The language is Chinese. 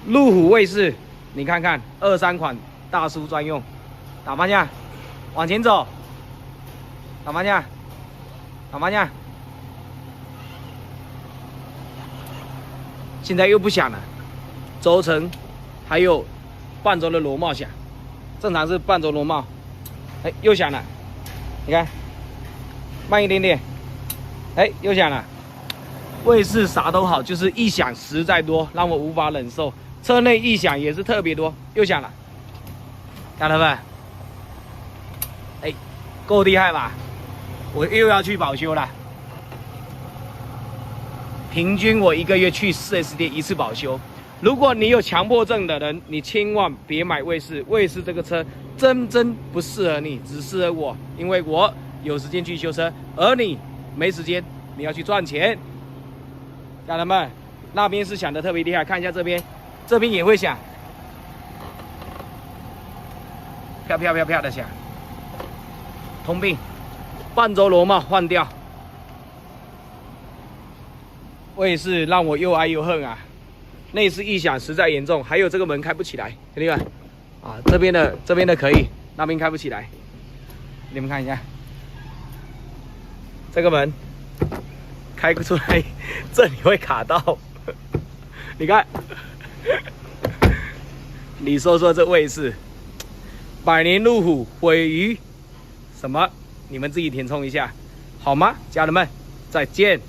路虎卫士，你看看23款大叔专用，打方向，往前走，打方向，打方向。现在又不响了，轴承还有半轴的螺帽响，正常是半轴螺帽，哎，又响了，你看，慢一点点，哎，又响了。卫士啥都好，就是异响实在多，让我无法忍受。车内异响也是特别多，又响了，看到没？哎，够厉害吧？我又要去保修了。平均我1个月去4S店1次保修。如果你有强迫症的人，你千万别买卫士。卫士这个车真不适合你，只适合我，因为我有时间去修车，而你没时间，你要去赚钱。家人们，那边是响的特别厉害，看一下这边，这边也会响，啪啪啪啪的响。通病，半轴螺帽换掉。卫士让我又爱又恨啊！内饰异响实在严重，还有这个门开不起来，兄弟们啊，这边的可以，那边开不起来。你们看一下，这个门开不出来，这里会卡到。你看，你说说这卫士，百年路虎毁于什么？你们自己填充一下，好吗？家人们，再见。